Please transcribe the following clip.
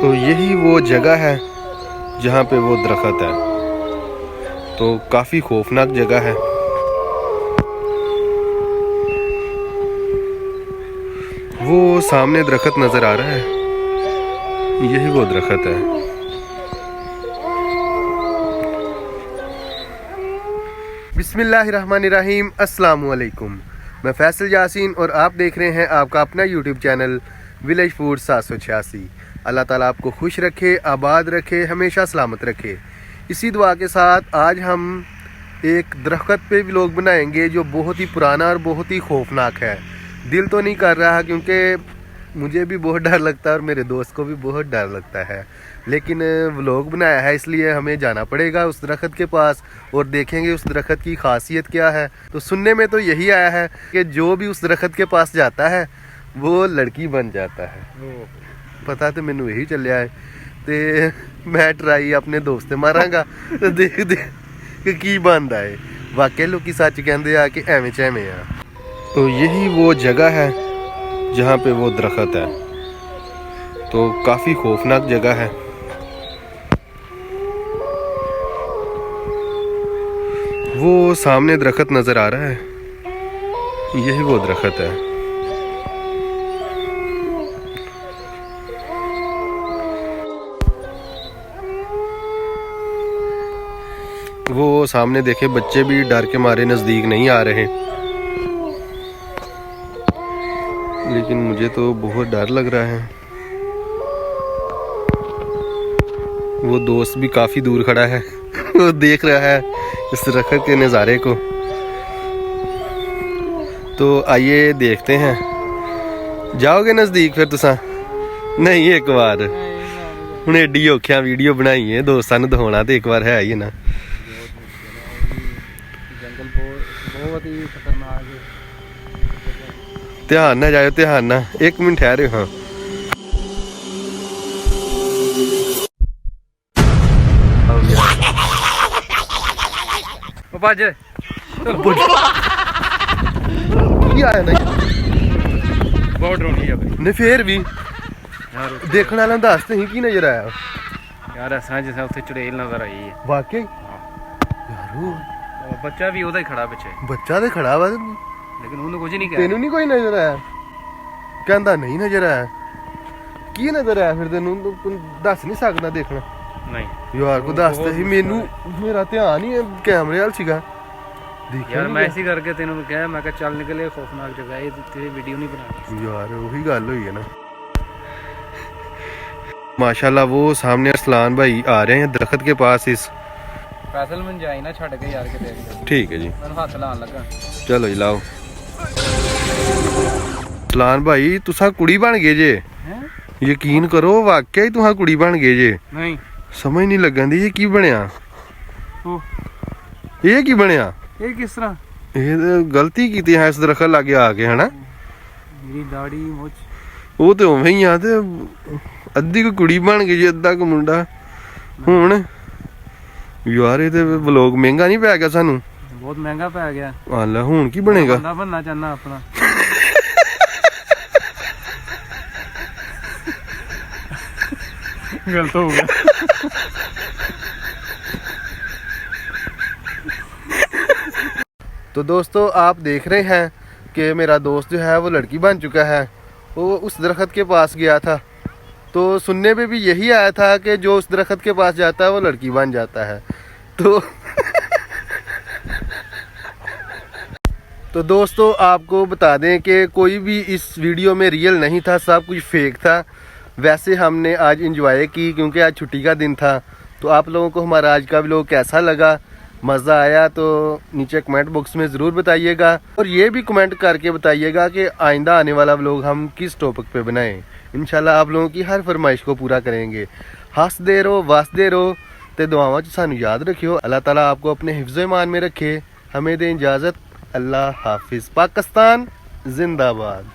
तो यही वो जगह है जहाँ पे वो दरख्त है। तो काफ़ी खौफनाक जगह है। वो सामने दरख्त नज़र आ रहा है, यही वो दरख्त है। बिस्मिल्लाहिर्रहमानिर्रहीम, अस्सलामु अलैकुम। मैं फैसल यासीन और आप देख रहे हैं आपका अपना यूट्यूब चैनल विलेज फूड 786। अल्लाह ताला आपको खुश रखे, आबाद रखे, हमेशा सलामत रखे। इसी दुआ के साथ आज हम एक दरख्त पे व्लॉग बनाएंगे जो बहुत ही पुराना और बहुत ही खौफनाक है। दिल तो नहीं कर रहा क्योंकि मुझे भी बहुत डर लगता है और मेरे दोस्त को भी बहुत डर लगता है, लेकिन व्लॉग बनाया है इसलिए हमें जाना पड़ेगा उस दरख्त के पास और देखेंगे उस दरख्त की खासियत क्या है। तो सुनने में तो यही आया है कि जो भी उस दरख्त के पास जाता है वो लड़की बन जाता है। पता तो मैनू यही चलिया है, तो मैं ट्राई अपने दोस्त मारांगा तो देख कि की बनता है। वाकई लोग सच कहते हैं कि एवें चैवें आ। तो यही वो जगह है जहाँ पे वो दरख्त है। तो काफ़ी खौफनाक जगह है। वो सामने दरख्त नज़र आ रहा है, यही वो दरख्त है। वो सामने देखे, बच्चे भी डर के मारे नज़दीक नहीं आ रहे, लेकिन मुझे तो बहुत डर लग रहा है। वो दोस्त भी काफ़ी दूर खड़ा है वो देख रहा है इस दरख्त के नज़ारे को। तो आइए देखते हैं। जाओगे नज़दीक फिर तुसा? नहीं, एक बार हूँ एडी औखियां वीडियो बनाई है दोस्तां नूं दिखाउणा तो एक बार है ही ना। ध्यान ना जाओ, ध्यान ना, एक मिनट ठहरे। हाँ बहुत डराउनी है भाई। नहीं फिर भी देखने वाला दस ही की नजर आया यार, ऐसा जैसे उत्थे चुड़ैल नजर आई है। वाकई यार बच्चा भी ओदा ही खड़ा पिछे, बच्चा तो खड़ा वा, लेकिन उन्हें कुछ नहीं तेनू नहीं कोई नजर आया? कहता नहीं नजर आया। की नजर आया फिर तेनू? दस नहीं सकता देखना? नहीं यार को दस ही मैनू, मेरा ध्यान ही कैमरे वाल सीगा। यार मैं ऐसी करके तेनू कहा, मैं कहा चल निकले, खौफनाक जगह है, तेरी वीडियो नहीं बनानी। यार वही गल हुई है ना। माशाल्लाह वो सामने अरसलान भाई आ रहे हैं दरख्त के पास। इस फैसल मन जाई ना छड़ के यार के। ठीक है जी, मैं हाथ लान लगा। चलो जी लाओ। अरसलान भाई तुसा कुड़ी बन गए जे, यकीन करो वाकई तुसा कुड़ी बन गए जे। नहीं समझ नहीं लगन दी ये की बनया। ये की बनया? ये किस तरह? ये गलती की है इस दरख्त लागे आके, है ना? मेरी दाढ़ी मुझ वो तो उवें ही आ, ते अद्धी को कुड़ी बन गई जी, अद्धा को मुंडा। हुण यार ये व्लॉग महंगा नहीं पै गया सानू? बहुत महंगा पै गया। आला हुण की बनेगा? बनना चाहना अपना गलत हो गया। तो दोस्तों आप देख रहे हैं कि मेरा दोस्त जो है वो लड़की बन चुका है। वो उस दरख्त के पास गया था, तो सुनने में भी यही आया था कि जो उस दरख्त के पास जाता है वो लड़की बन जाता है। तो दोस्तों आपको बता दें कि कोई भी इस वीडियो में रियल नहीं था, सब कुछ फेक था। वैसे हमने आज एंजॉय की क्योंकि आज छुट्टी का दिन था। तो आप लोगों को हमारा आज का व्लॉग कैसा लगा, मज़ा आया तो नीचे कमेंट बॉक्स में ज़रूर बताइएगा। और ये भी कमेंट करके बताइएगा कि आइंदा आने वाला व्लॉग हम किस टॉपिक पे बनाएं। इंशाल्लाह आप लोगों की हर फरमाइश को पूरा करेंगे। हंसदे रहो, वसदे रहो, ते दुआवां च सानू याद रखियो। अल्लाह ताला आपको अपने हिफ्ज़ ईमान में रखे। हमें दे इजाज़त। अल्लाह हाफिज़। पाकिस्तान जिंदाबाद।